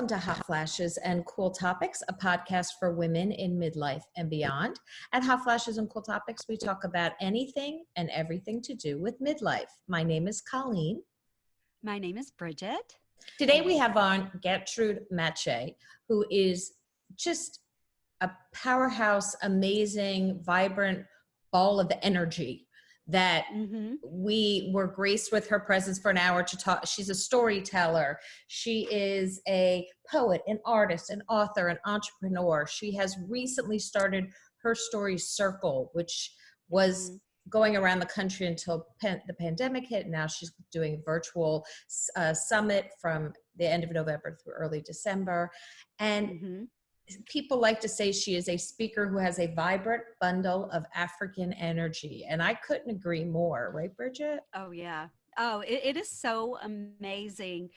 Welcome to Hot Flashes and Cool Topics, a podcast for women in midlife and beyond. At Hot Flashes and Cool Topics, we talk about anything and everything to do with midlife. My name is Colleen. My name is Bridget. Today we have on Getrude Matshe, who is just a powerhouse, amazing, vibrant ball of energy that we were graced with her presence for an hour to talk. She's a storyteller. She is a poet, an artist, an author, an entrepreneur. She has recently started her story circle, which was going around the country until the pandemic hit. Now she's doing a virtual summit from the end of November through early December. And people like to say she is a speaker who has a vibrant bundle of African energy. And I couldn't agree more. Right, Bridget? Oh, yeah. Oh, it is so amazing.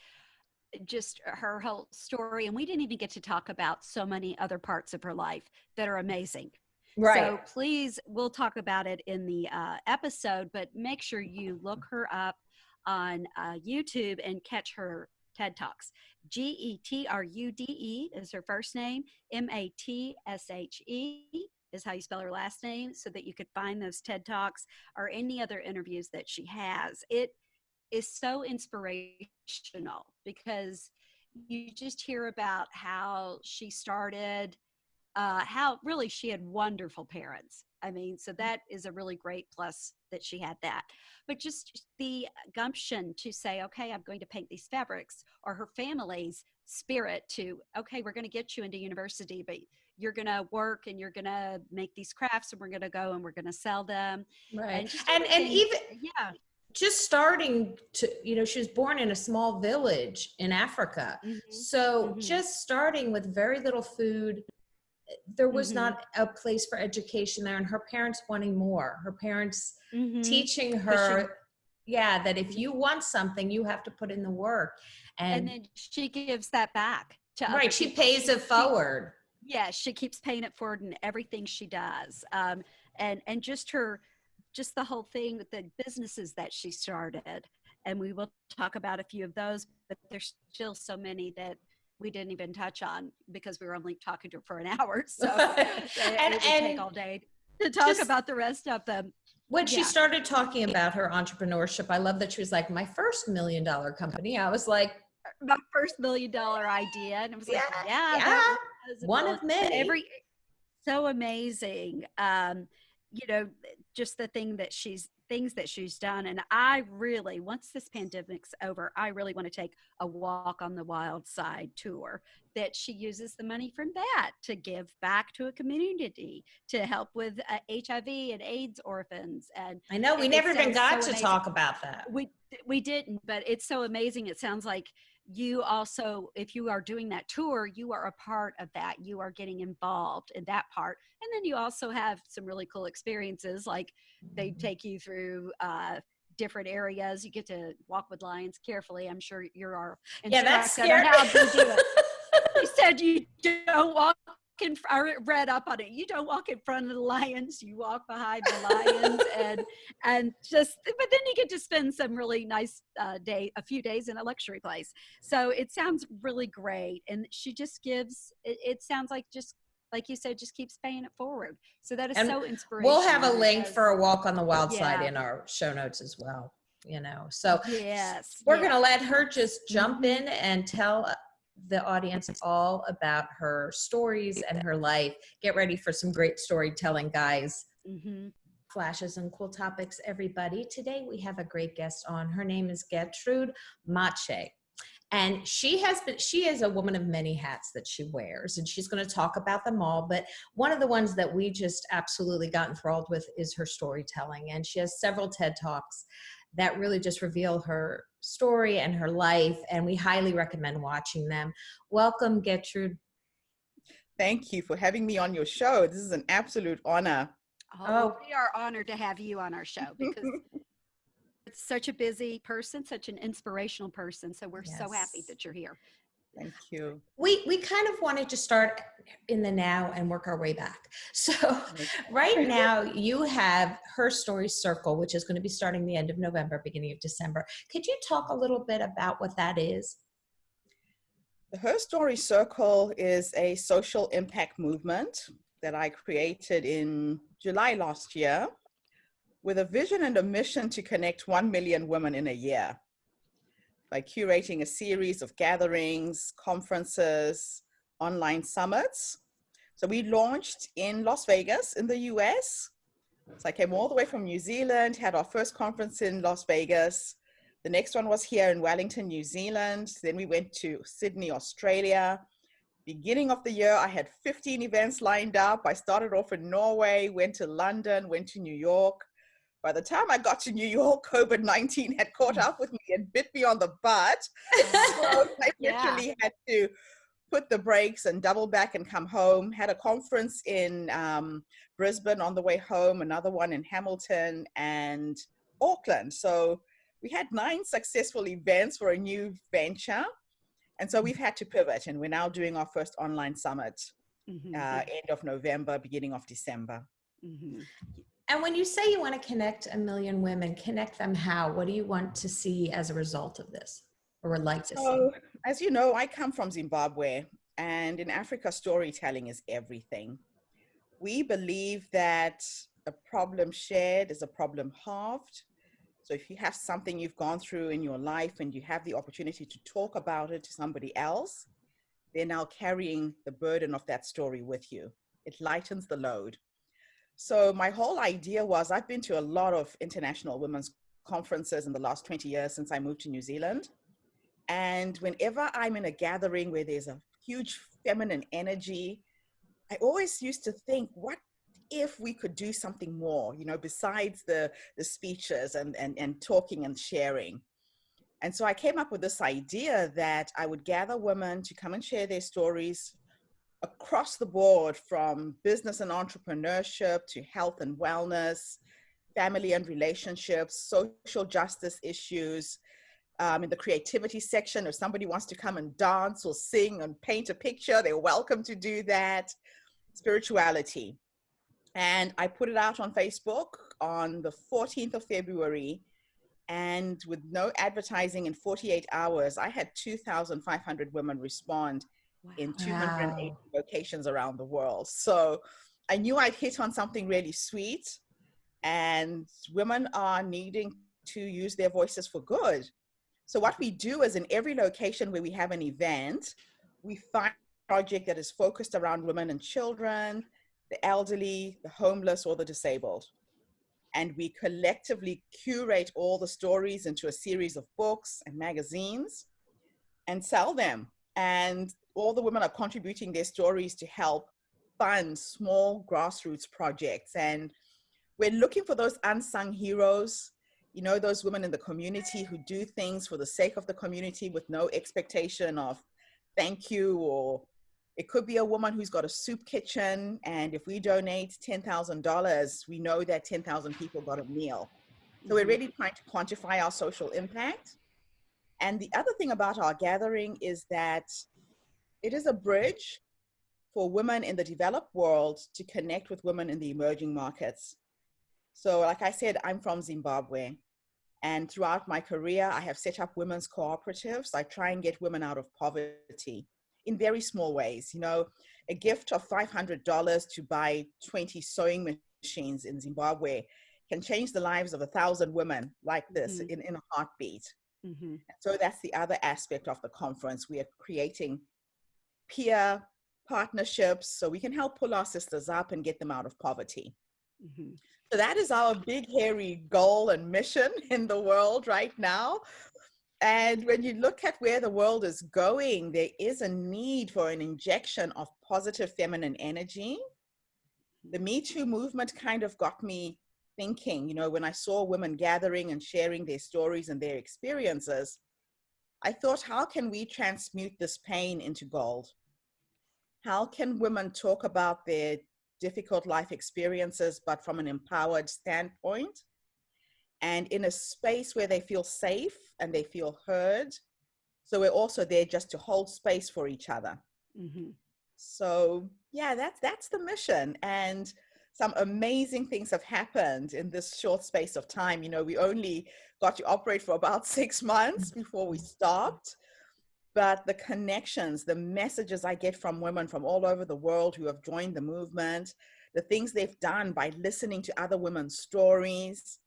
Just her whole story. And we didn't even get to talk about so many other parts of her life that are amazing. Right. So please, we'll talk about it in the episode, but make sure you look her up on YouTube and catch her TED Talks. Getrude is her first name. Matshe is how you spell her last name, so that you could find those TED Talks or any other interviews that she has. It is so inspirational because you just hear about how she started, how really she had wonderful parents. I mean, so that is a really great plus that she had that. But just the gumption to say, okay, I'm going to paint these fabrics, or her family's spirit to, okay, we're going to get you into university, but you're going to work and you're going to make these crafts and we're going to go and we're going to sell them. Right. And even, yeah. Just starting to, she was born in a small village in Africa. So just starting with very little food, there was not a place for education there, and her parents wanting more. Her parents teaching her, that if you want something, you have to put in the work. And then she gives that back to other people. She pays it forward. Yeah, she keeps paying it forward in everything she does. And just the whole thing with the businesses that she started. And we will talk about a few of those, but there's still so many that we didn't even touch on because we were only talking to her for an hour. So it would take all day to talk about the rest of them. When she started talking about her entrepreneurship, I love that she was like, my first $1 million company. I was like, my first $1 million idea. And it was like, that was one of many. So amazing. Just the things that she's done. And I really, once this pandemic's over, I really want to take a Walk on the Wild Side tour that she uses the money from that to give back to a community, to help with HIV and AIDS orphans. And I know we never even got to talk about that. We didn't, but it's so amazing. It sounds like you also, if you are doing that tour, you are a part of that. You are getting involved in that part. And then you also have some really cool experiences, like they take you through different areas. You get to walk with lions carefully. I'm sure you're our instructor. That's scary. How do you do it? You said you don't walk I read up on it. You don't walk in front of the lions, you walk behind the lions but then you get to spend some really nice a few days in a luxury place. So it sounds really great. And she just gives, it sounds like, just like you said, just keeps paying it forward. So that is so inspirational. We'll have a link for a Walk on the Wild Side in our show notes as well. So we're going to let her just jump in and tell the audience all about her stories and her life. Get ready for some great storytelling, guys. Flashes and Cool Topics, everybody. Today we have a great guest on. Her name is Getrude Matshe. And she is a woman of many hats that she wears, and she's going to talk about them all. But one of the ones that we just absolutely got enthralled with is her storytelling. And she has several TED Talks that really just reveal her story and her life, and we highly recommend watching them. Welcome, Getrude. Thank you for having me on your show. This is an absolute honor. Oh, we are honored to have you on our show because it's such a busy person, such an inspirational person. So we're so happy that you're here. Thank you. We kind of wanted to start in the now and work our way back. So right now you have Her Story Circle, which is going to be starting the end of November, beginning of December. Could you talk a little bit about what that is? The Her Story Circle is a social impact movement that I created in July last year with a vision and a mission to connect 1 million women in a year by curating a series of gatherings, conferences, online summits. So we launched in Las Vegas in the US. So I came all the way from New Zealand, had our first conference in Las Vegas. The next one was here in Wellington, New Zealand. Then we went to Sydney, Australia. Beginning of the year, I had 15 events lined up. I started off in Norway, went to London, went to New York. By the time I got to New York, COVID-19 had caught up with me and bit me on the butt. So I literally had to put the brakes and double back and come home. Had a conference in Brisbane on the way home, another one in Hamilton and Auckland. So we had 9 successful events for a new venture. And so we've had to pivot, and we're now doing our first online summit end of November, beginning of December. And when you say you want to connect 1 million women, connect them how? What do you want to see as a result of this, or would like to see? As you know, I come from Zimbabwe, and in Africa, storytelling is everything. We believe that a problem shared is a problem halved. So if you have something you've gone through in your life and you have the opportunity to talk about it to somebody else, they're now carrying the burden of that story with you. It lightens the load. So my whole idea was, I've been to a lot of international women's conferences in the last 20 years since I moved to New Zealand. And whenever I'm in a gathering where there's a huge feminine energy, I always used to think, what if we could do something more, you know, besides the speeches and talking and sharing? And so I came up with this idea that I would gather women to come and share their stories across the board, from business and entrepreneurship to health and wellness, family and relationships, social justice issues. In the creativity section, if somebody wants to come and dance or sing and paint a picture, they're welcome to do that. Spirituality. And I put it out on Facebook on the 14th of February. And with no advertising, in 48 hours, I had 2,500 women respond in 280 locations around the world. So I knew I'd hit on something really sweet. And women are needing to use their voices for good. So what we do is, in every location where we have an event, we find a project that is focused around women and children, the elderly, the homeless, or the disabled. And we collectively curate all the stories into a series of books and magazines and sell them. And all the women are contributing their stories to help fund small grassroots projects. And we're looking for those unsung heroes, you know, those women in the community who do things for the sake of the community with no expectation of thank you. Or it could be a woman who's got a soup kitchen, and if we donate $10,000, we know that 10,000 people got a meal. So we're really trying to quantify our social impact. And the other thing about our gathering is that it is a bridge for women in the developed world to connect with women in the emerging markets. So like I said, I'm from Zimbabwe. And throughout my career, I have set up women's cooperatives. I try and get women out of poverty in very small ways. You know, a gift of $500 to buy 20 sewing machines in Zimbabwe can change the lives of 1,000 women like this in a heartbeat. So that's the other aspect of the conference. We are creating peer partnerships so we can help pull our sisters up and get them out of poverty. So that is our big, hairy goal and mission in the world right now. And when you look at where the world is going, there is a need for an injection of positive feminine energy. The Me Too movement kind of got me thinking, you know, when I saw women gathering and sharing their stories and their experiences, I thought, how can we transmute this pain into gold? How can women talk about their difficult life experiences, but from an empowered standpoint, and in a space where they feel safe and they feel heard? So we're also there just to hold space for each other. So yeah, that's the mission. And some amazing things have happened in this short space of time. You know, we only got to operate for about 6 months before we stopped. but the connections, the messages I get from women from all over the world who have joined the movement, the things they've done by listening to other women's stories.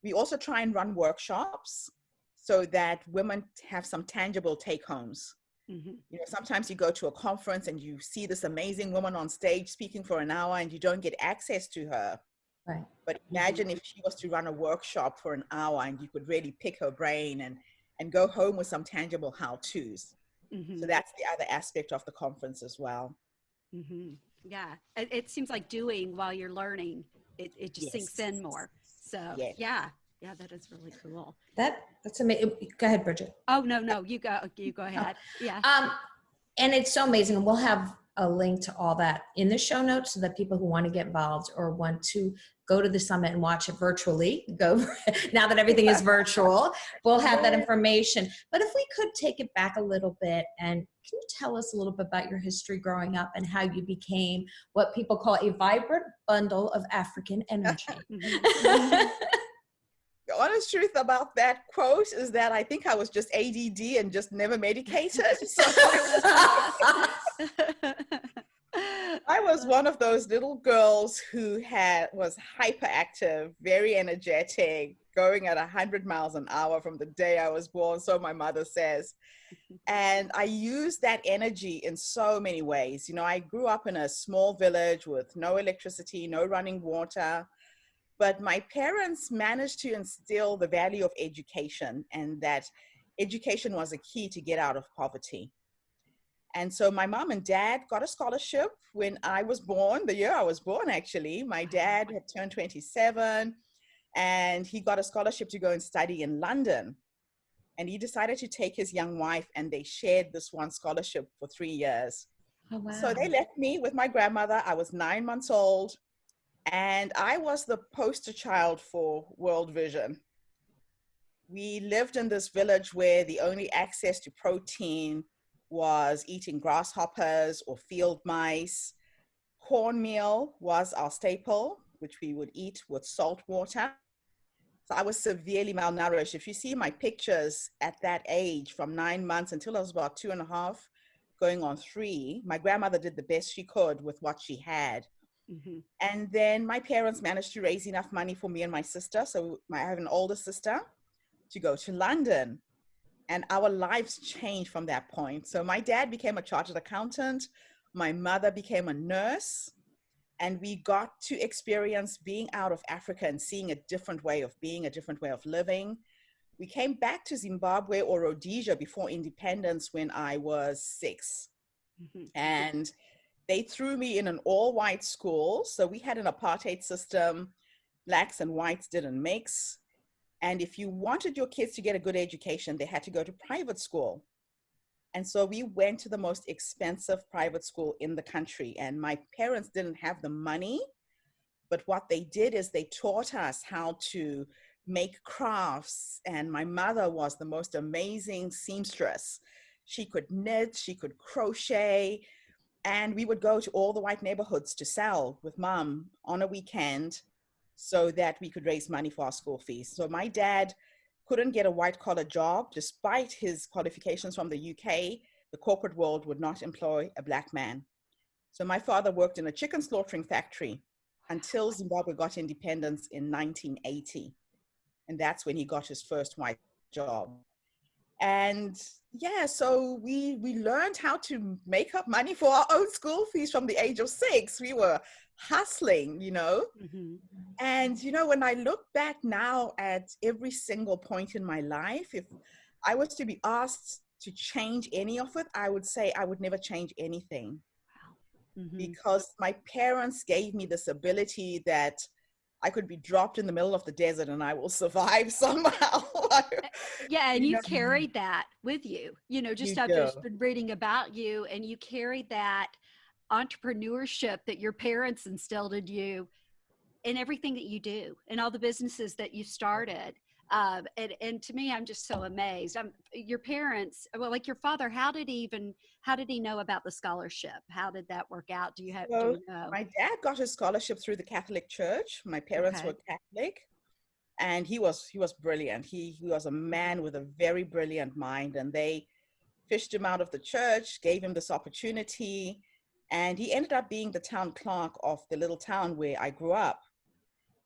We also try and run workshops so that women have some tangible take homes. You know, sometimes you go to a conference and you see this amazing woman on stage speaking for an hour and you don't get access to her. Right. But imagine if she was to run a workshop for an hour and you could really pick her brain and go home with some tangible how-tos. So that's the other aspect of the conference as well. Yeah, it seems like doing while you're learning, it just sinks in more. So yeah, that is really cool. That's amazing. Go ahead, Bridget. Oh, no, you go ahead. Yeah. And it's so amazing. And we'll have a link to all that in the show notes so that people who want to get involved or want to go to the summit and watch it virtually, go now that everything is virtual, we'll have that information. But if we could take it back a little bit, and can you tell us a little bit about your history growing up and how you became what people call a vibrant bundle of African energy? The honest truth about that quote is that I think I was just ADD and just never medicated. So I was one of those little girls who was hyperactive, very energetic, going at 100 miles an hour from the day I was born, so my mother says. And I used that energy in so many ways. You know, I grew up in a small village with no electricity, no running water. But my parents managed to instill the value of education, and that education was a key to get out of poverty. And so my mom and dad got a scholarship when I was born, the year I was born, actually. My dad had turned 27, and he got a scholarship to go and study in London. And he decided to take his young wife, and they shared this one scholarship for 3 years. Oh, wow. So they left me with my grandmother. I was 9 months old. And I was the poster child for World Vision. We lived in this village where the only access to protein was eating grasshoppers or field mice. Cornmeal was our staple, which we would eat with salt water. So I was severely malnourished. If you see my pictures at that age, from 9 months until I was about 2.5, going on 3, my grandmother did the best she could with what she had. And then my parents managed to raise enough money for me and my sister. So I have an older sister to go to London. And our lives changed from that point. So my dad became a chartered accountant. My mother became a nurse. And we got to experience being out of Africa and seeing a different way of being, a different way of living. We came back to Zimbabwe or Rhodesia before independence when I was 6. And they threw me in an all-white school. So we had an apartheid system. Blacks and whites didn't mix. And if you wanted your kids to get a good education, they had to go to private school. And so we went to the most expensive private school in the country. And my parents didn't have the money. But what they did is they taught us how to make crafts. And my mother was the most amazing seamstress. She could knit, she could crochet. And we would go to all the white neighborhoods to sell with mom on a weekend so that we could raise money for our school fees. So my dad couldn't get a white collar job despite his qualifications from the UK. The corporate world would not employ a Black man. So my father worked in a chicken slaughtering factory until Zimbabwe got independence in 1980. And that's when he got his first white job. And yeah, so we learned how to make up money for our own school fees from the age of 6. We were hustling, you know. And, you know, when I look back now at every single point in my life, if I was to be asked to change any of it, I would say I would never change anything. Because my parents gave me this ability that I could be dropped in the middle of the desert and I will survive somehow. Yeah, and you carried that with you, you know, just after been reading about you, and you carried that entrepreneurship that your parents instilled in you in everything that you do and all the businesses that you started. And to me, I'm just so amazed. Your parents, well, like your father, how did he know about the scholarship? How did that work out? Do you know? My dad got his scholarship through the Catholic Church. My parents were Catholic, and he was brilliant. He was a man with a very brilliant mind, and they fished him out of the church, gave him this opportunity, and he ended up being the town clerk of the little town where I grew up.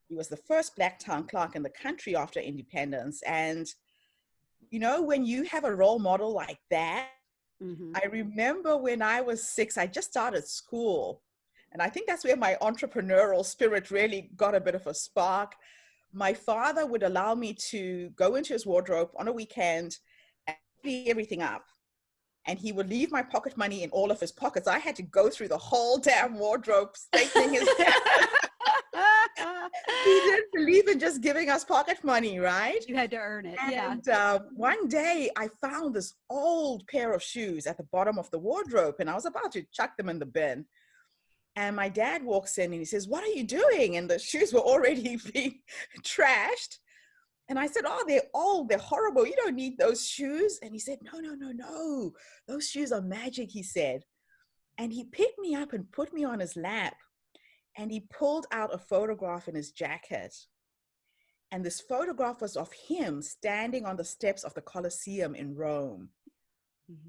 He was the first Black town clerk in the country after independence. And, you know, when you have a role model like that, I remember when I was 6, I just started school. And I think that's where my entrepreneurial spirit really got a bit of a spark. My father would allow me to go into his wardrobe on a weekend and clean everything up. And he would leave my pocket money in all of his pockets. I had to go through the whole damn wardrobe, straightening his He didn't believe in just giving us pocket money, right? You had to earn it. And one day I found this old pair of shoes at the bottom of the wardrobe, and I was about to chuck them in the bin. And my dad walks in and he says, "What are you doing?" And the shoes were already being trashed. And I said, "Oh, they're old, they're horrible. You don't need those shoes." And he said, "No, no, no, no. Those shoes are magic," he said. And he picked me up and put me on his lap. And he pulled out a photograph in his jacket. And this photograph was of him standing on the steps of the Colosseum in Rome.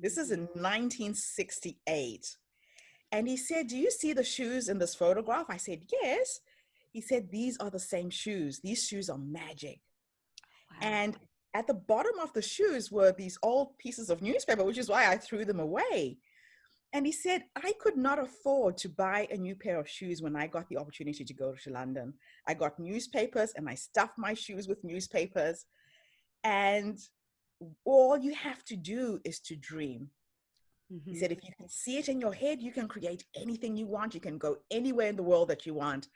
This is in 1968. And he said, "Do you see the shoes in this photograph?" I said, "Yes." He said, "These are the same shoes. These shoes are magic." Wow. And at the bottom of the shoes were these old pieces of newspaper, which is why I threw them away. And he said, "I could not afford to buy a new pair of shoes when I got the opportunity to go to London. I got newspapers and I stuffed my shoes with newspapers. And all you have to do is to dream." He said, "If you can see it in your head, you can create anything you want. You can go anywhere in the world that you want."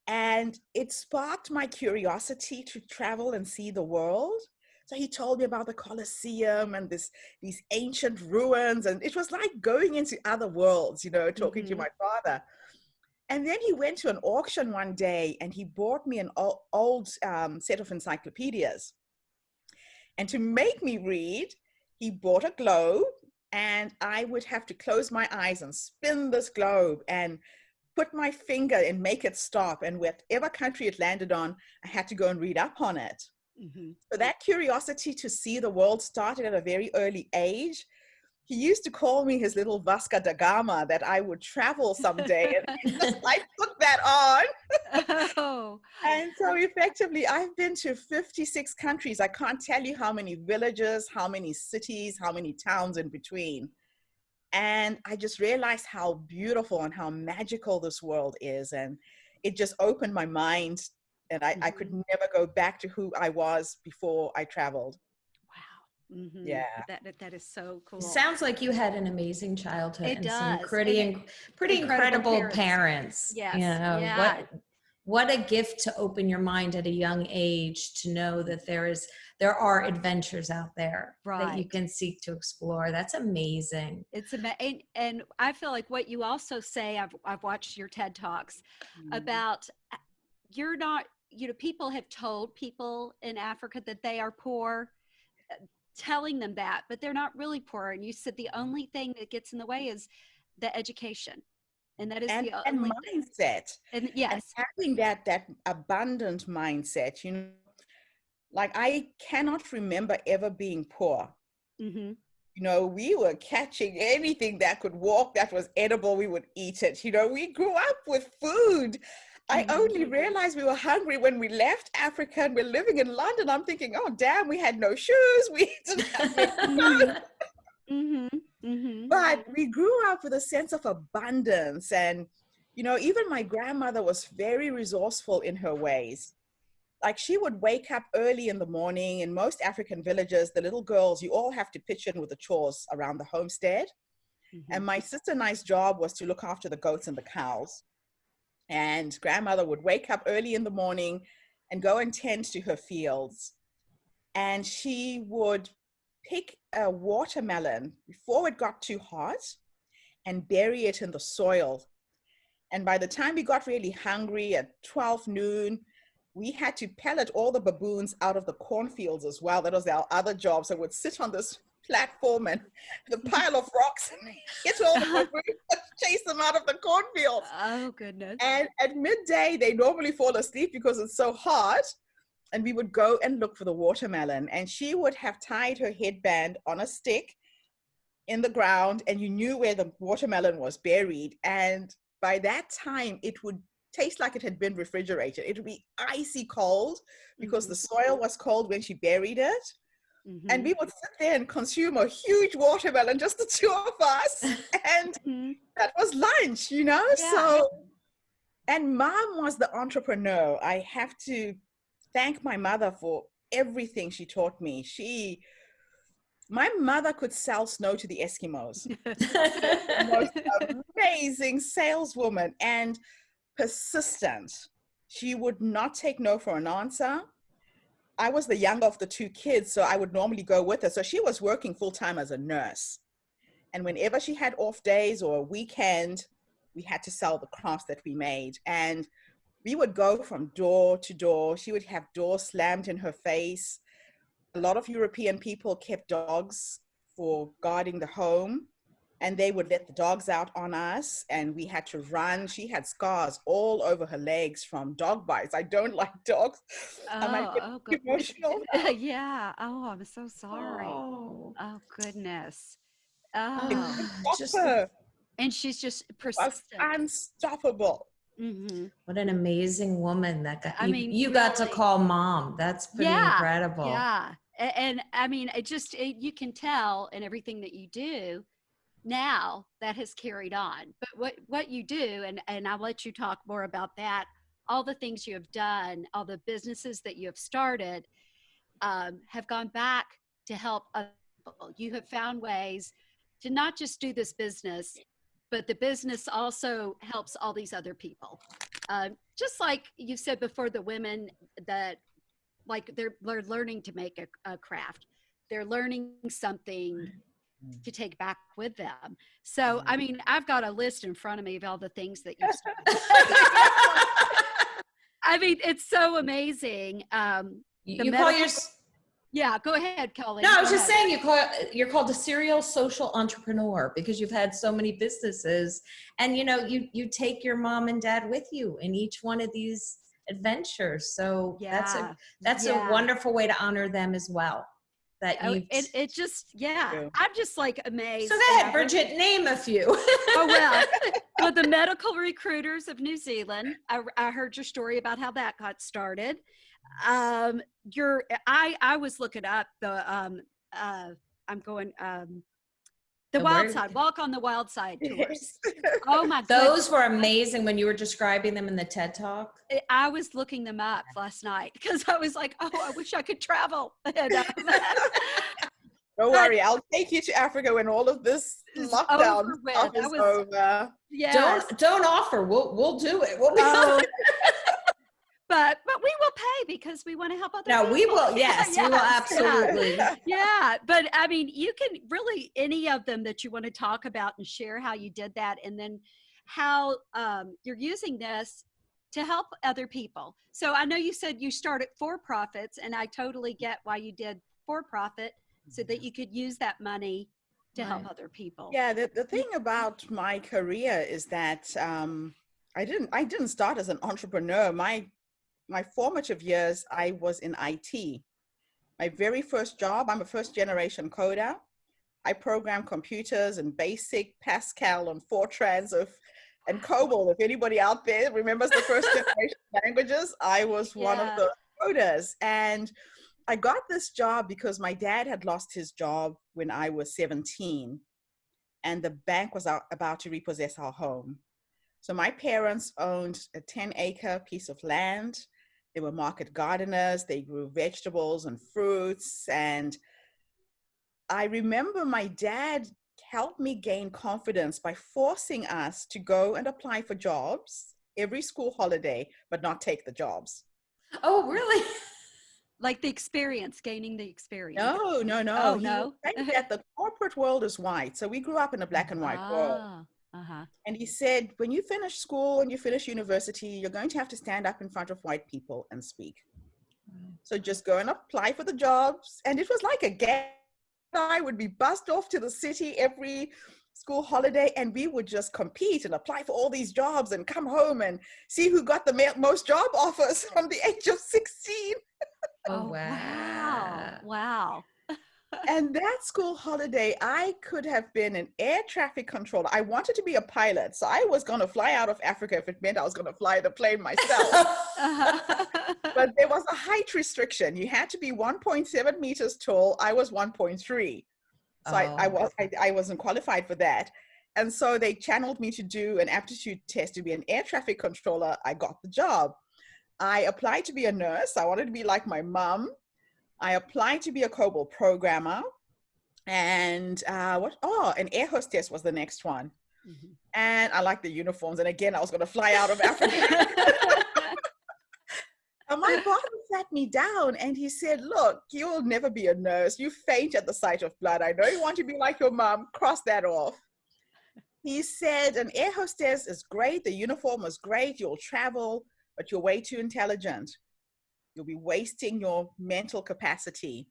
And it sparked my curiosity to travel and see the world. So he told me about the Colosseum and these ancient ruins. And it was like going into other worlds, you know, talking to my father. And then he went to an auction one day and he bought me an old set of encyclopedias. And to make me read, he bought a globe, and I would have to close my eyes and spin this globe and put my finger and make it stop. And whatever country it landed on, I had to go and read up on it. So that curiosity to see the world started at a very early age. He used to call me his little Vasco da Gama, that I would travel someday. And I took that on. Oh. And so effectively, I've been to 56 countries. I can't tell you how many villages, how many cities, how many towns in between. And I just realized how beautiful and how magical this world is. And it just opened my mind. And I could never go back to who I was before I traveled. Wow. Yeah. That is so cool. Sounds like you had an amazing childhood. It and does. some pretty incredible parents. Yes. You know, Yeah. what a gift to open your mind at a young age to know that there are adventures out there that you can seek to explore. That's amazing. It's amazing. And I feel like what you also say, I've watched your TED Talks about, you're not, you know, people have told people in Africa that they are poor, telling them that, but they're not really poor. And you said the only thing that gets in the way is the education. And that is the only mindset. And yes. And having that abundant mindset, you know, like I cannot remember ever being poor. You know, we were catching anything that could walk, that was edible, we would eat it. You know, we grew up with food. I only realized we were hungry when we left Africa and we're living in London. I'm thinking, oh, damn, we had no shoes. We didn't have But we grew up with a sense of abundance. And, you know, even my grandmother was very resourceful in her ways. Like she would wake up early in the morning. In most African villages, the little girls, you all have to pitch in with the chores around the homestead. And my sister and I's job was to look after the goats and the cows. And grandmother would wake up early in the morning and go and tend to her fields. And she would pick a watermelon before it got too hot and bury it in the soil. And by the time we got really hungry at 12 noon, we had to pellet all the baboons out of the cornfields as well. That was our other job. So we'd sit on this platform and the pile of rocks and get all the baboons, chase them out of the cornfield. Oh, goodness. And at midday, they normally fall asleep because it's so hot. And we would go and look for the watermelon. And she would have tied her headband on a stick in the ground, and you knew where the watermelon was buried. And by that time, it would taste like it had been refrigerated. It would be icy cold because the soil was cold when she buried it. And we would sit there and consume a huge watermelon, just the two of us. And that was lunch, you know? Yeah. So, and mom was the entrepreneur. I have to thank my mother for everything she taught me. My mother could sell snow to the Eskimos. The most amazing saleswoman and persistent. She would not take no for an answer. I was the younger of the two kids, so I would normally go with her. So she was working full-time as a nurse. And whenever she had off days or a weekend, we had to sell the crafts that we made. And we would go from door to door. She would have doors slammed in her face. A lot of European people kept dogs for guarding the home, and they would let the dogs out on us, and we had to run. She had scars all over her legs from dog bites. I don't like dogs. I might get emotional. Yeah. Oh, I'm so sorry. Oh goodness. And she's just persistent. Unstoppable. What an amazing woman that got you got to call mom. That's pretty incredible. Yeah. And I mean, you can tell in everything that you do now that has carried on. But what you do, and I'll let you talk more about that, all the things you have done, all the businesses that you have started, have gone back to help other people. You have found ways to not just do this business, but the business also helps all these other people. Just like you said before, the women that like they're learning to make a craft. They're learning something to take back with them. So, I mean, I've got a list in front of me of all the things that you've started. I mean, it's so amazing. Yeah, go ahead, Colleen. No, I was just saying you're called a serial social entrepreneur because you've had so many businesses, and you take your mom and dad with you in each one of these adventures. So that's a wonderful way to honor them as well. I'm just like amazed. So go ahead, Bridget, name a few. Well, the medical recruiters of New Zealand. I heard your story about how that got started. I was looking up the Wild Side, Walk on the Wild Side tours. Oh my God. Those were amazing when you were describing them in the TED Talk. I was looking them up last night because I was like, oh, I wish I could travel. And, don't worry, I'll take you to Africa when all of this lockdown stuff is over. Yeah. Don't offer. We'll do it. We'll be But we will pay because we want to help other people. No, we will. Yes, we will absolutely. Yeah. But I mean, you can really, any of them that you want to talk about and share how you did that, and then how you're using this to help other people. So I know you said you started for-profits, and I totally get why you did for-profit so that you could use that money to help other people. Yeah. The thing about my career is that I didn't start as an entrepreneur. My formative years, I was in IT. My very first job, I'm a first generation coder. I programmed computers in BASIC, Pascal, and Fortran and COBOL. If anybody out there remembers the first generation languages, I was one of the coders. And I got this job because my dad had lost his job when I was 17, and the bank was about to repossess our home. So my parents owned a 10-acre piece of land. They were market gardeners. They grew vegetables and fruits. And I remember my dad helped me gain confidence by forcing us to go and apply for jobs every school holiday, but not take the jobs. Oh, really? Like gaining the experience. No. Oh, no. That the corporate world is white. So we grew up in a black and white world. And he said, when you finish school and you finish university, you're going to have to stand up in front of white people and speak. So just go and apply for the jobs. And it was like a game. I would be bussed off to the city every school holiday, and we would just compete and apply for all these jobs and come home and see who got the most job offers from the age of 16. Oh, wow. And And that school holiday, I could have been an air traffic controller. I wanted to be a pilot. So I was going to fly out of Africa if it meant I was going to fly the plane myself. But there was a height restriction. You had to be 1.7 meters tall. I was 1.3. So I wasn't qualified for that. And so they channeled me to do an aptitude test to be an air traffic controller. I got the job. I applied to be a nurse. I wanted to be like my mom. I applied to be a COBOL programmer. And an air hostess was the next one. Mm-hmm. And I liked the uniforms. And again, I was going to fly out of Africa. And my father sat me down and he said, look, you'll never be a nurse. You faint at the sight of blood. I know you want to be like your mom. Cross that off. He said, an air hostess is great. The uniform is great. You'll travel, but you're way too intelligent. You'll be wasting your mental capacity.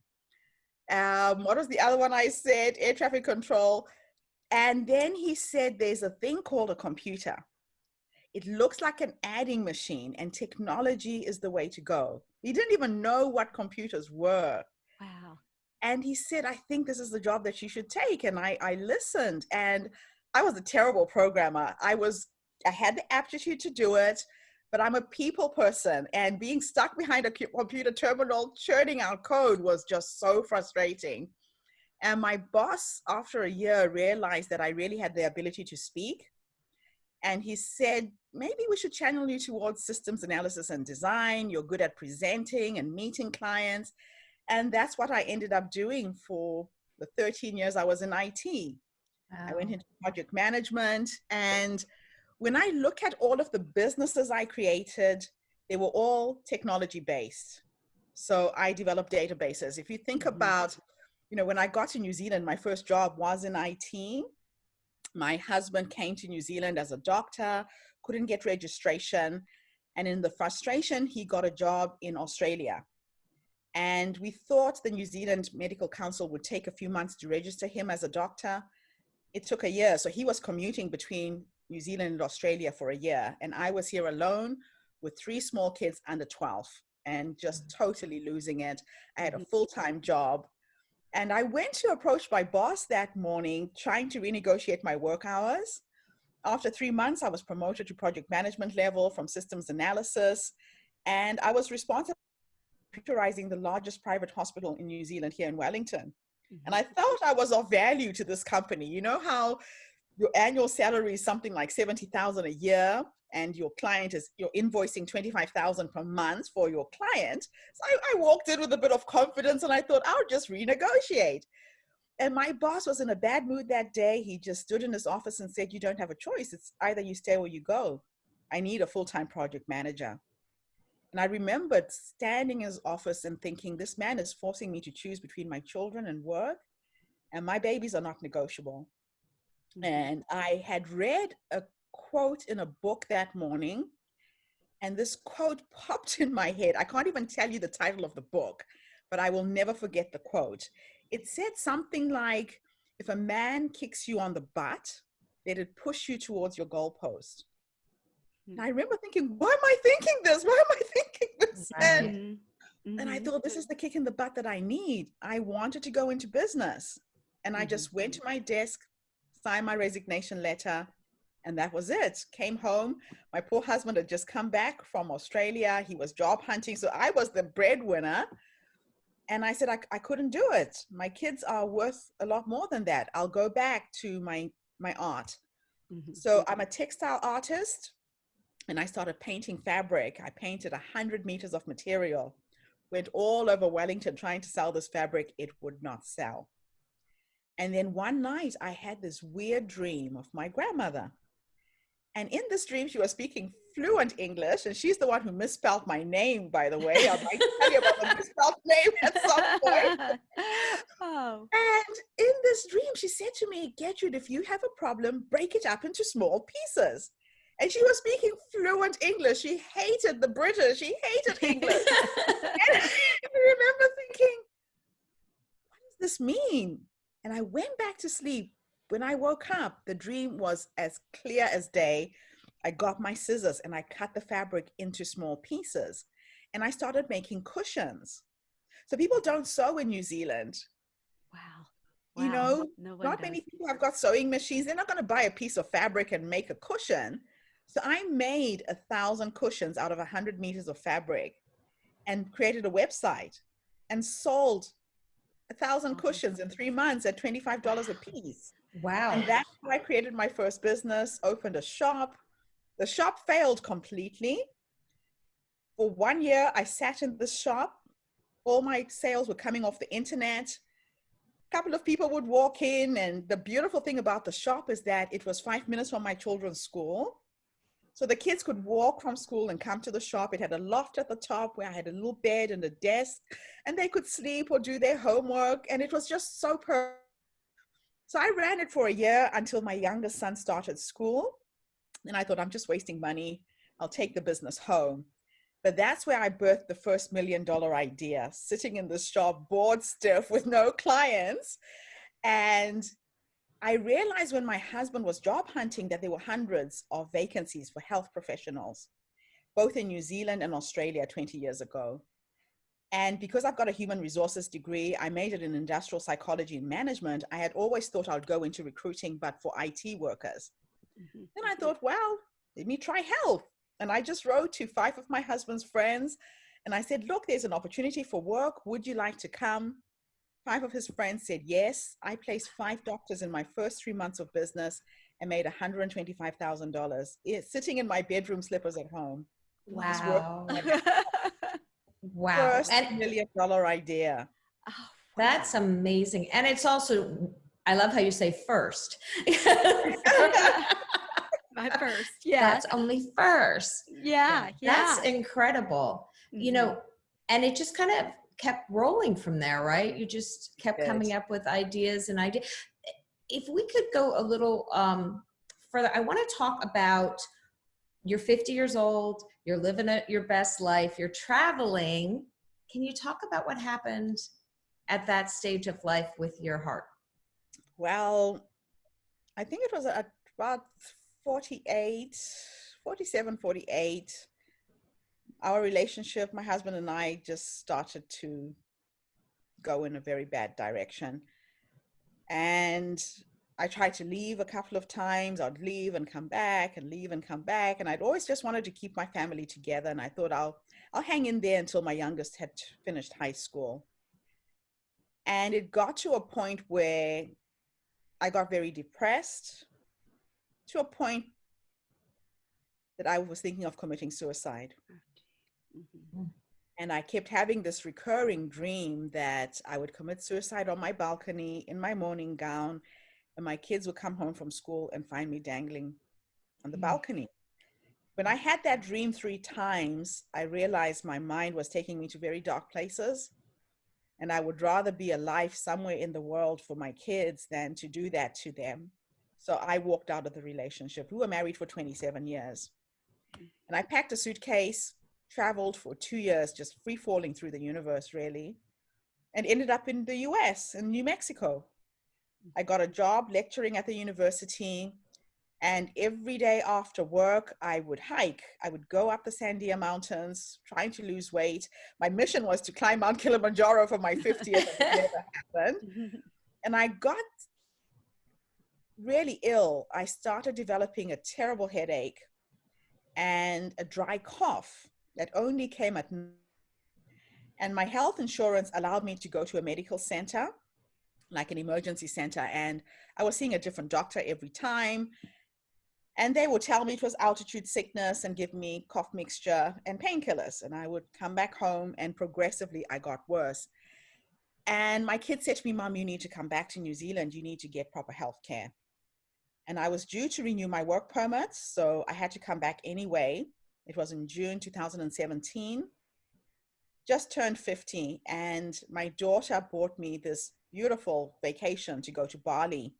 What was the other one I said? Air traffic control. And then he said, there's a thing called a computer. It looks like an adding machine and technology is the way to go. He didn't even know what computers were. Wow. And he said, I think this is the job that you should take. And I listened, and I was a terrible programmer. I had the aptitude to do it, but I'm a people person, and being stuck behind a computer terminal churning out code was just so frustrating. And my boss, after a year, realized that I really had the ability to speak. And he said, maybe we should channel you towards systems analysis and design. You're good at presenting and meeting clients. And that's what I ended up doing for the 13 years I was in IT. Wow. I went into project management. And when I look at all of the businesses I created, they were all technology based. So I developed databases. If you think about, when I got to New Zealand, my first job was in IT. My husband came to New Zealand as a doctor, couldn't get registration. And in the frustration, he got a job in Australia. And we thought the New Zealand Medical Council would take a few months to register him as a doctor. It took a year. So he was commuting between New Zealand and Australia for a year. And I was here alone with 3 small kids under 12 and just totally losing it. I had a full-time job. And I went to approach my boss that morning, trying to renegotiate my work hours. After 3 months, I was promoted to project management level from systems analysis. And I was responsible for computerizing the largest private hospital in New Zealand here in Wellington. And I thought I was of value to this company. You know how your annual salary is something like $70,000 a year, and you're invoicing $25,000 per month for your client. So I walked in with a bit of confidence and I thought I'll just renegotiate. And my boss was in a bad mood that day. He just stood in his office and said, you don't have a choice. It's either you stay or you go. I need a full-time project manager. And I remembered standing in his office and thinking, this man is forcing me to choose between my children and work, and my babies are not negotiable. And I had read a quote in a book that morning, and this quote popped in my head. I can't even tell you the title of the book, but I will never forget the quote. It said something like, if a man kicks you on the butt, let it push you towards your goalpost. And I remember thinking, why am I thinking this? Why am I thinking this? Right. And I thought, this is the kick in the butt that I need. I wanted to go into business. And I just went to my desk, signed my resignation letter, and that was it. Came home. My poor husband had just come back from Australia. He was job hunting. So I was the breadwinner. And I said, I couldn't do it. My kids are worth a lot more than that. I'll go back to my art. So I'm a textile artist, and I started painting fabric. I painted 100 meters of material, went all over Wellington trying to sell this fabric. It would not sell. And then one night I had this weird dream of my grandmother. And in this dream, she was speaking fluent English, and she's the one who misspelled my name, by the way. I'd like to tell you about the misspelled name at some point. Oh. And in this dream, she said to me, Getrude, if you have a problem, break it up into small pieces. And she was speaking fluent English. She hated the British. She hated English. And I remember thinking, what does this mean? And I went back to sleep. When I woke up, the dream was as clear as day. I got my scissors and I cut the fabric into small pieces. And I started making cushions. So people don't sew in New Zealand. Wow. You Wow. know, No one not does. many people have got sewing machines. They're not going to buy a piece of fabric and make a cushion. So I made 1,000 cushions out of 100 meters of fabric and created a website and sold 1,000 Oh, cushions in 3 months at $25 a piece. Wow. And that's how I created my first business, opened a shop. The shop failed completely. For 1 year, I sat in the shop. All my sales were coming off the internet. A couple of people would walk in, and the beautiful thing about the shop is that it was 5 minutes from my children's school. So the kids could walk from school and come to the shop. It had a loft at the top where I had a little bed and a desk, and they could sleep or do their homework. And it was just so perfect. So I ran it for a year until my youngest son started school. And I thought, I'm just wasting money. I'll take the business home. But that's where I birthed the first $1 million idea, sitting in the shop, bored stiff with no clients. And I realized when my husband was job hunting that there were hundreds of vacancies for health professionals, both in New Zealand and Australia 20 years ago. And because I've got a human resources degree, I majored in industrial psychology and management. I had always thought I'd go into recruiting, but for IT workers. mhm. Then I thought, well, let me try health. And I just wrote to 5 of my husband's friends. And I said, look, there's an opportunity for work. Would you like to come? 5 of his friends said yes. I placed 5 doctors in my first 3 months of business and made $125,000 sitting in my bedroom slippers at home. Just working Wow. on my Wow. first And $1 million idea. Oh, that's wow. amazing. And it's also, I love how you say first. My first. Yeah. That's only first. Yeah. That's Yeah. incredible. You Mhm. know, and it just kind of kept rolling from there, right? You just kept Good. coming up with ideas and ideas. If we could go a little further, I want to talk about you're 50 years old, you're living your best life, you're traveling. Can you talk about what happened at that stage of life with your heart? Well, I think it was at about 48, 47, 48. Our relationship, my husband and I, just started to go in a very bad direction. And I tried to leave a couple of times. I'd leave and come back and leave and come back. And I'd always just wanted to keep my family together. And I thought I'll hang in there until my youngest had finished high school. And it got to a point where I got very depressed, to a point that I was thinking of committing suicide. Mhm. And I kept having this recurring dream that I would commit suicide on my balcony in my morning gown, and my kids would come home from school and find me dangling on the balcony. When I had that dream 3 times, I realized my mind was taking me to very dark places. And I would rather be alive somewhere in the world for my kids than to do that to them. So I walked out of the relationship. We were married for 27 years. And I packed a suitcase, traveled for 2 years, just free falling through the universe, really, and ended up in the US, in New Mexico. I got a job lecturing at the university. And every day after work, I would hike. I would go up the Sandia Mountains trying to lose weight. My mission was to climb Mount Kilimanjaro for my 50th, and it never happened. And I got really ill. I started developing a terrible headache and a dry cough that only came at night. And my health insurance allowed me to go to a medical center, like an emergency center. And I was seeing a different doctor every time. And they would tell me it was altitude sickness and give me cough mixture and painkillers. And I would come back home, and progressively I got worse. And my kids said to me, Mom, you need to come back to New Zealand. You need to get proper health care. And I was due to renew my work permit, so I had to come back anyway. It was in June 2017, just turned 50. And my daughter bought me this beautiful vacation to go to Bali.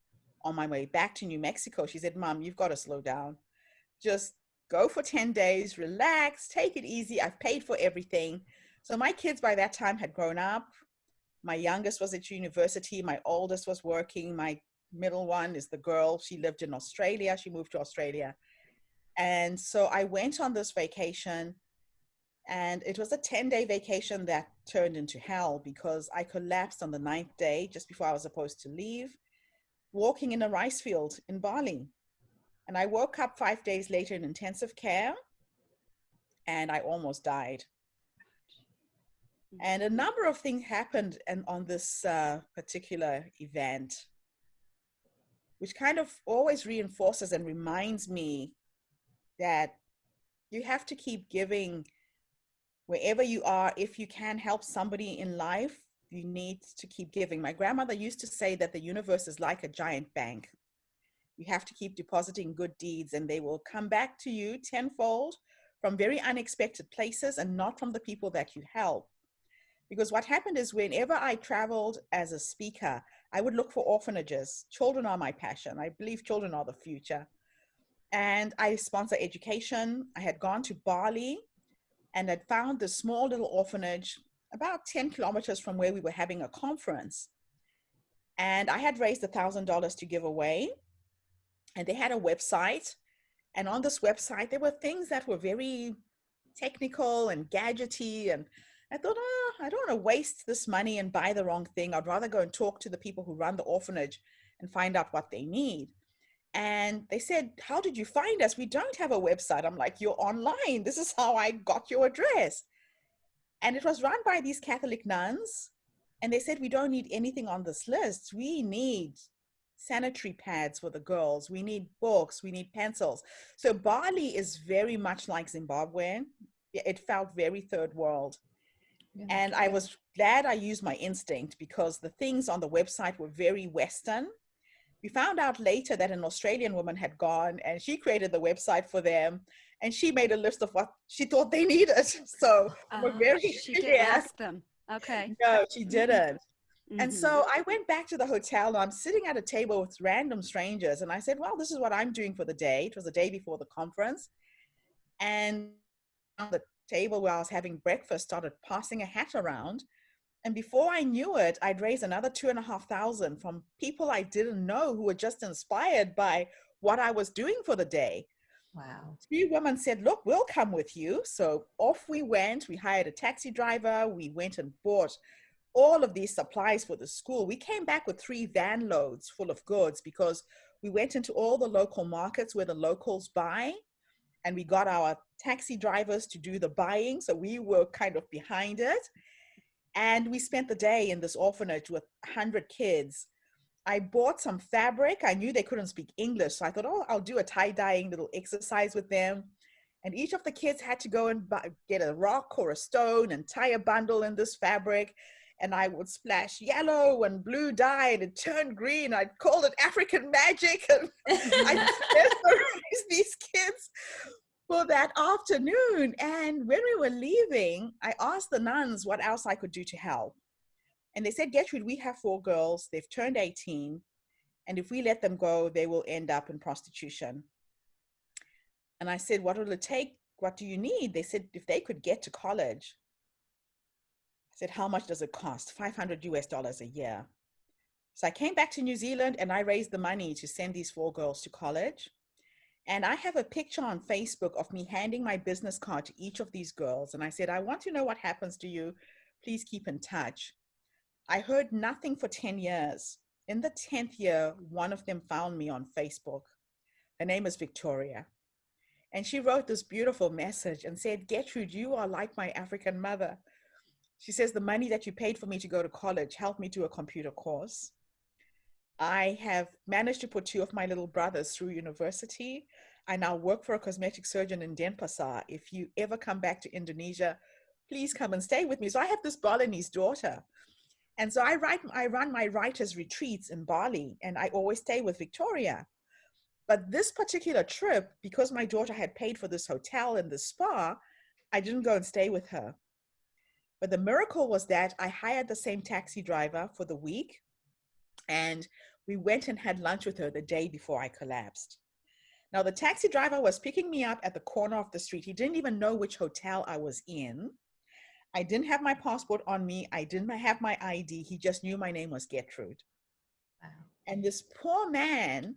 On my way back to New Mexico, she said, Mom, you've got to slow down. Just go for 10 days, relax, take it easy. I've paid for everything. So my kids by that time had grown up. My youngest was at university. My oldest was working. My middle one is the girl. She lived in Australia. She moved to Australia. And so I went on this vacation, And it was a 10-day vacation that turned into hell because I collapsed on the ninth day, just before I was supposed to leave, walking in a rice field in Bali. And I woke up 5 days later in intensive care and I almost died. And a number of things happened on this particular event, which kind of always reinforces and reminds me that you have to keep giving wherever you are. If you can help somebody in life, you need to keep giving. My grandmother used to say that the universe is like a giant bank. You have to keep depositing good deeds and they will come back to you tenfold from very unexpected places and not from the people that you help. Because what happened is whenever I traveled as a speaker, I would look for orphanages. Children are my passion. I believe children are the future. And I sponsor education. I had gone to Bali and had found this small little orphanage about 10 kilometers from where we were having a conference. And I had raised $1,000 to give away. And they had a website. And on this website, there were things that were very technical and gadgety. And I thought, oh, I don't want to waste this money and buy the wrong thing. I'd rather go and talk to the people who run the orphanage and find out what they need. And they said, how did you find us? We don't have a website. I'm like, you're online. This is how I got your address. And it was run by these Catholic nuns. And they said, we don't need anything on this list. We need sanitary pads for the girls. We need books. We need pencils. So Bali is very much like Zimbabwe. It felt very third world. Yeah. And I was glad I used my instinct because the things on the website were very Western. We found out later that an Australian woman had gone and she created the website for them and she made a list of what she thought they needed. So we're very she didn't ask them. Okay. No, she didn't. Mm-hmm. And so I went back to the hotel and I'm sitting at a table with random strangers. And I said, well, this is what I'm doing for the day. It was the day before the conference. And on the table where I was having breakfast, started passing a hat around. And before I knew it, I'd raised another $2,500 from people I didn't know who were just inspired by what I was doing for the day. Wow. 3 women said, look, we'll come with you. So off we went. We hired a taxi driver. We went and bought all of these supplies for the school. We came back with 3 van loads full of goods because we went into all the local markets where the locals buy. And we got our taxi drivers to do the buying. So we were kind of behind it. And we spent the day in this orphanage with 100 kids. I bought some fabric. I knew they couldn't speak English. So I thought, oh, I'll do a tie-dyeing little exercise with them. And each of the kids had to go and get a rock or a stone and tie a bundle in this fabric. And I would splash yellow and blue dye and it turned green. I'd call it African magic. And I mesmerized these kids for that afternoon. And when we were leaving, I asked the nuns what else I could do to help. And they said, Getrude, we have 4 girls. They've turned 18. And if we let them go, they will end up in prostitution. And I said, what will it take? What do you need? They said, if they could get to college. I said, how much does it cost? $500 a year. So I came back to New Zealand and I raised the money to send these 4 girls to college. And I have a picture on Facebook of me handing my business card to each of these girls. And I said, I want to know what happens to you. Please keep in touch. I heard nothing for 10 years. In the 10th year, one of them found me on Facebook. Her name is Victoria. And she wrote this beautiful message and said, Getrude, you are like my African mother. She says, the money that you paid for me to go to college helped me do a computer course. I have managed to put 2 of my little brothers through university. I now work for a cosmetic surgeon in Denpasar. If you ever come back to Indonesia, please come and stay with me. So I have this Balinese daughter. And so I run my writers' retreats in Bali, and I always stay with Victoria. But this particular trip, because my daughter had paid for this hotel and the spa, I didn't go and stay with her. But the miracle was that I hired the same taxi driver for the week, and we went and had lunch with her the day before I collapsed. Now, the taxi driver was picking me up at the corner of the street. He didn't even know which hotel I was in. I didn't have my passport on me. I didn't have my ID. He just knew my name was Getrude. Wow. And this poor man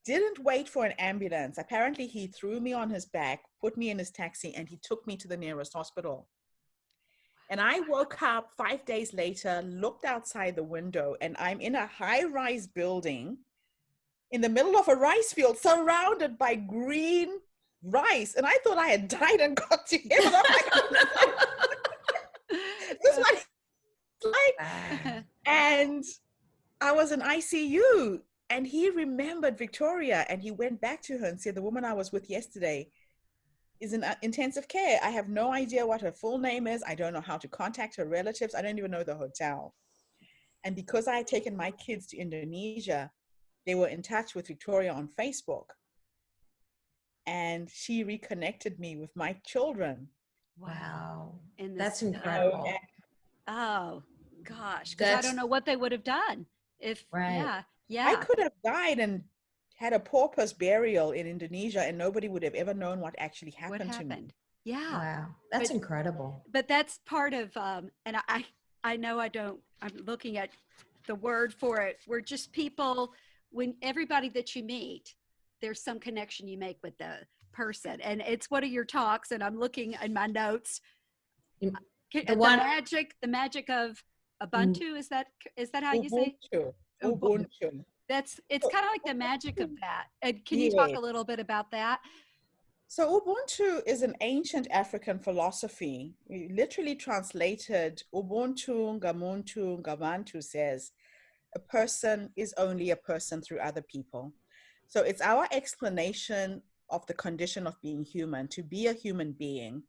didn't wait for an ambulance. Apparently, he threw me on his back, put me in his taxi, and he took me to the nearest hospital. And I woke up 5 days later, looked outside the window, and I'm in a high-rise building in the middle of a rice field, surrounded by green rice. And I thought I had died and got to heaven. I'm like, this is what it's like. And I was in ICU, and he remembered Victoria, and he went back to her and said, the woman I was with yesterday is in intensive care. I have no idea what her full name is. I don't know how to contact her relatives. I don't even know the hotel. And because I had taken my kids to Indonesia, they were in touch with Victoria on Facebook. And she reconnected me with my children. Wow. That's incredible. Oh, gosh. Because I don't know what they would have done if, right. Yeah. I could have died and had a pauper's burial in Indonesia, and nobody would have ever known what actually happened to me. Yeah. Wow. That's incredible. But that's part of, and I know I'm looking at the word for it. We're just people, when everybody that you meet, there's some connection you make with the person. And it's one of your talks, and I'm looking in my notes. The magic of Ubuntu, is that how you say it? Ubuntu. It's kind of like the magic of that. And can you talk a little bit about that? So Ubuntu is an ancient African philosophy. We literally translated Ubuntu, Ngamuntu, Ngabantu says, a person is only a person through other people. So it's our explanation of the condition of being human, to be a human being.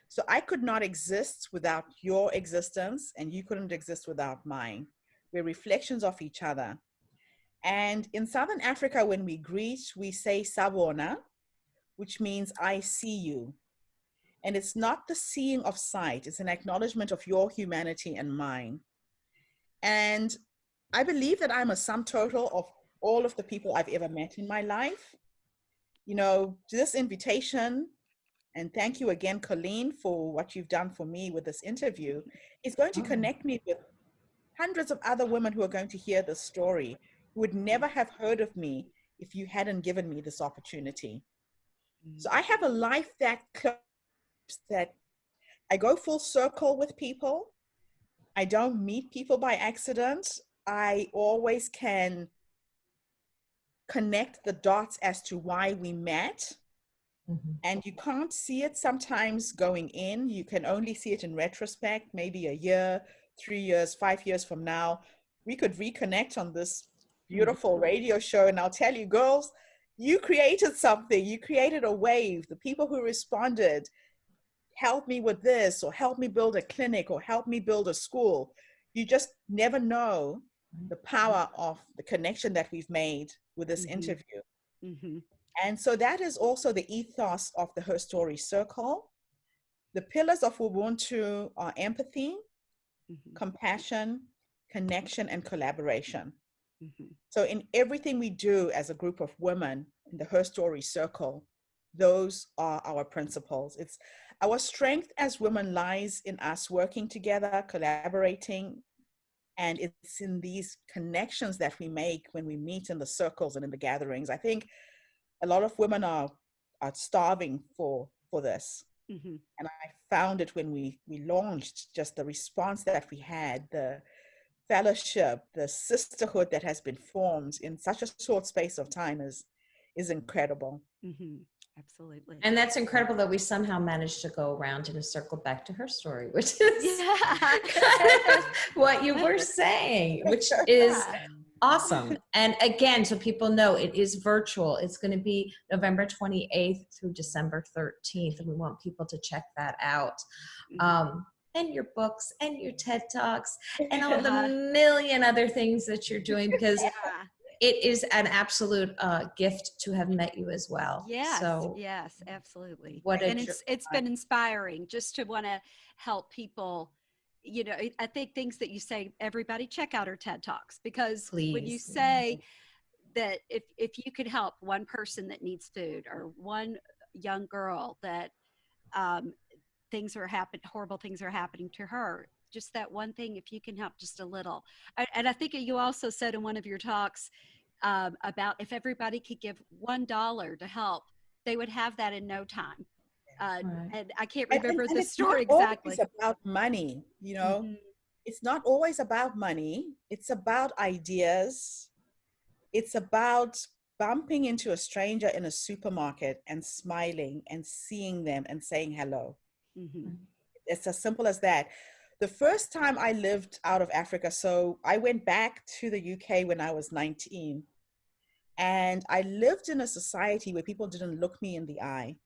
So I could not exist without your existence, and you couldn't exist without mine. We're reflections of each other. And in Southern Africa, when we greet, we say Sabona, which means I see you. And it's not the seeing of sight, it's an acknowledgement of your humanity and mine. And I believe that I'm a sum total of all of the people I've ever met in my life. You know, this invitation, and thank you again, Colleen, for what you've done for me with this interview, is going to connect me with hundreds of other women who are going to hear this story, who would never have heard of me if you hadn't given me this opportunity. So I have a life that I go full circle with people. I don't meet people by accident. I always can connect the dots as to why we met. Mm-hmm. And you can't see it sometimes going in. You can only see it in retrospect, maybe a year, 3 years, 5 years from now. We could reconnect on this beautiful radio show, and I'll tell you, girls, you created something. You created a wave. The people who responded, help me with this, or help me build a clinic, or help me build a school. You just never know the power of the connection that we've made with this interview. Mm-hmm. And so that is also the ethos of the Her Story Circle. The pillars of Ubuntu are empathy, compassion, connection, and collaboration. So in everything we do as a group of women in the Her Story Circle, those are our principles. It's our strength as women lies in us working together, collaborating, and it's in these connections that we make when we meet in the circles and in the gatherings. I think a lot of women are starving for this. Mm-hmm. And I found it when we launched, just the response that we had, the fellowship, the sisterhood that has been formed in such a short space of time is incredible. Mm-hmm. Absolutely. And that's incredible that we somehow managed to go around in a circle back to her story, which is kind of what you were saying, which is awesome. And again, so people know, it is virtual. It's going to be November 28th through December 13th. And we want people to check that out. And your books and your TED Talks and all the million other things that you're doing, because it is an absolute gift to have met you as well. Yes, so, yes, absolutely. And it's been inspiring just to want to help people. You know, I think things that you say, everybody check out her TED Talks, because when you say that if you could help one person that needs food, or one young girl that horrible things are happening to her, just that one thing, if you can help just a little. And I think you also said in one of your talks, about if everybody could give $1 to help, they would have that in no time. Right. And I can't And, remember the it's story not always exactly. about money, you know. Mhm. It's not always about money. It's about ideas. It's about bumping into a stranger in a supermarket and smiling and seeing them and saying hello. Mhm. It's as simple as that. The first time I lived out of Africa, so I went back to the UK when I was 19, and I lived in a society where people didn't look me in the eye.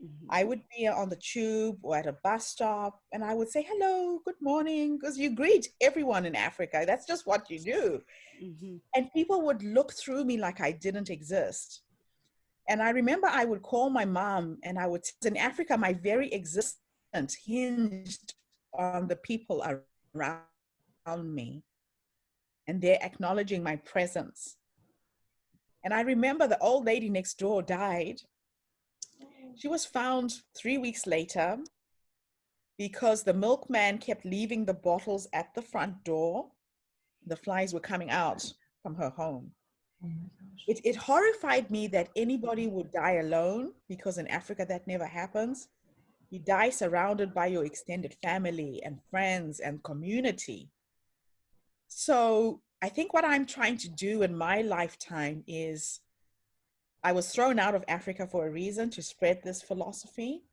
Mhm. I would be on the tube or at a bus stop, and I would say, hello, good morning, because you greet everyone in Africa. That's just what you do. Mhm. And people would look through me like I didn't exist. And I remember I would call my mom, and I would, in Africa, my very existence hinged on the people around me and they're acknowledging my presence. And I remember the old lady next door died. She was found 3 weeks later because the milkman kept leaving the bottles at the front door. The flies were coming out from her home. Oh my gosh. It horrified me that anybody would die alone, because in Africa that never happens. You die surrounded by your extended family and friends and community. So I think what I'm trying to do in my lifetime is, I was thrown out of Africa for a reason, to spread this philosophy.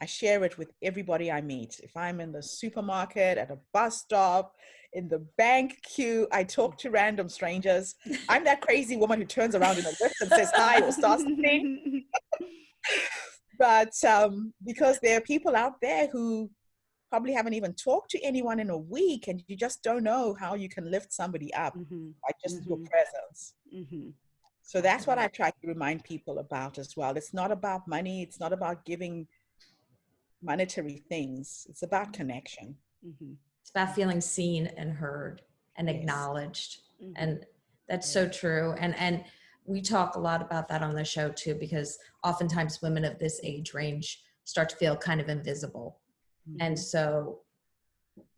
I share it with everybody I meet. If I'm in the supermarket, at a bus stop, in the bank queue, I talk to random strangers. I'm that crazy woman who turns around in a lift and says hi or starts to sing. But because there are people out there who probably haven't even talked to anyone in a week, and you just don't know how you can lift somebody up Mhm. by just your Mhm. presence. Mhm. So that's what Absolutely. I try to remind people about as well. It's not about money. It's not about giving monetary things. It's about connection. Mhm. It's about feeling seen and heard and Yes. acknowledged. Mhm. And that's so Yes. true. And we talk a lot about that on the show too, because oftentimes women of this age range start to feel kind of invisible. And Mhm. so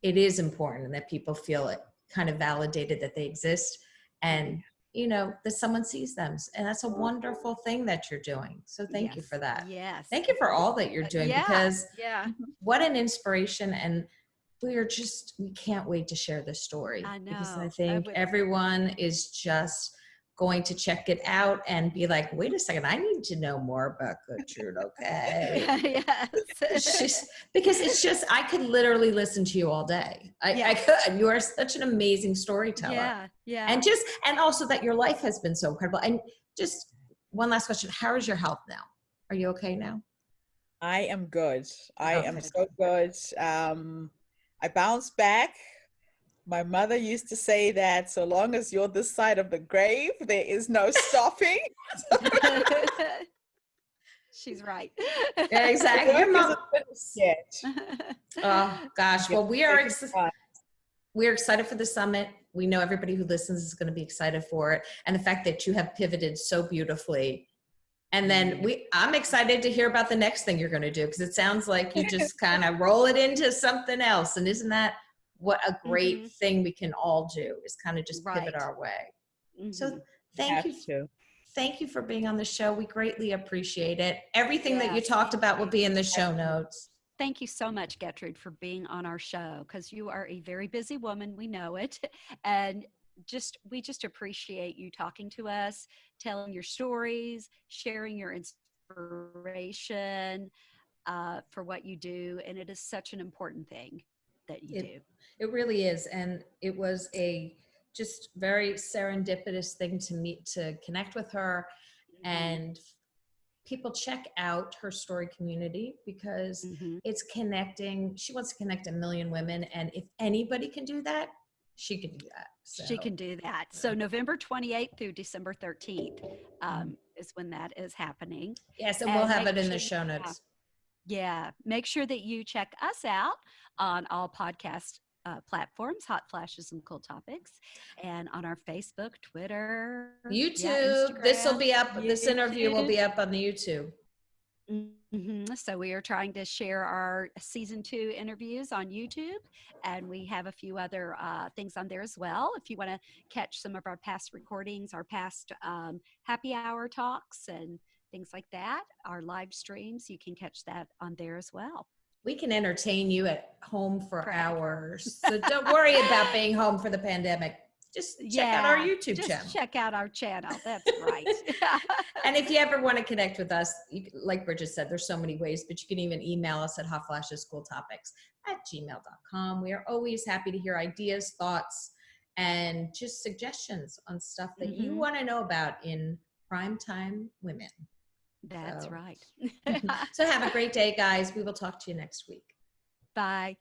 it is important that people feel it kind of validated that they exist, and that someone sees them, and that's a wonderful thing that you're doing. So thank you Yes. for that. Yes. Thank you for all that you're doing, Yeah. because Yeah. what an inspiration. And we can't wait to share this story, I because I know. think everyone is just going to check it out and be like, wait a second, I need to know more about Gertrude. Okay. Yes. Because it's just, I could literally listen to you all day. I Yes. could. You are such an amazing storyteller. Yeah. Yeah. And also that your life has been so incredible. And just one last question. How is your health now? Are you okay now? I am good. I Okay. am so good. I bounced back. My mother used to say that so long as you're this side of the grave, there is no stopping. She's right. Yeah, The exactly. work Your mom. isn't finished yet. Oh gosh. Yes, Well, taking time. we're excited for the summit. We know everybody who listens is going to be excited for it. And the fact that you have pivoted so beautifully. And then I'm excited to hear about the next thing you're going to do, because it sounds like you just kind of roll it into something else. And isn't that what a great thing we can all do, is kind of just pivot Right. our way. So Mhm. thank Have you. to. Thank you for being on the show. We greatly appreciate it. Everything that you Yes, talked thank about will you. be in the show notes. Thank you so much, Getrude, for being on our show, because you are a very busy woman. We know it. And we just appreciate you talking to us, telling your stories, sharing your inspiration for what you do. And it is such an important thing that you do. It really is. And it was a just very serendipitous thing to connect with her. And people check out her story community, because it's connecting. She wants to connect 1 million women. And if anybody can do that, she can do that. So. She can do that. So November 28th through December 13th is when that is happening. Yes, and we'll have it in the show Yeah, notes. yeah. Make sure that you check us out on all podcast platforms, Hot Flashes and Cool Topics, and on our Facebook, Twitter, YouTube. yeah, This will Instagram, be up. This interview will YouTube. be up on the YouTube. So we are trying to share our season 2 interviews on YouTube, and we have a few other things on there as well. If you want to catch some of our past recordings, our past happy hour talks, and things like that, our live streams, you can catch that on there as well. We can entertain you at home for Correct. hours. So don't worry about being home for the pandemic. Just check out our YouTube just channel. check out our channel. That's right. And if you ever want to connect with us, like Bridget said, there's so many ways, but you can even email us at hotflashescooltopics@gmail.com. We are always happy to hear ideas, thoughts, and just suggestions on stuff that you want to know about in primetime women. That's right. So have a great day, guys. We will talk to you next week. Bye.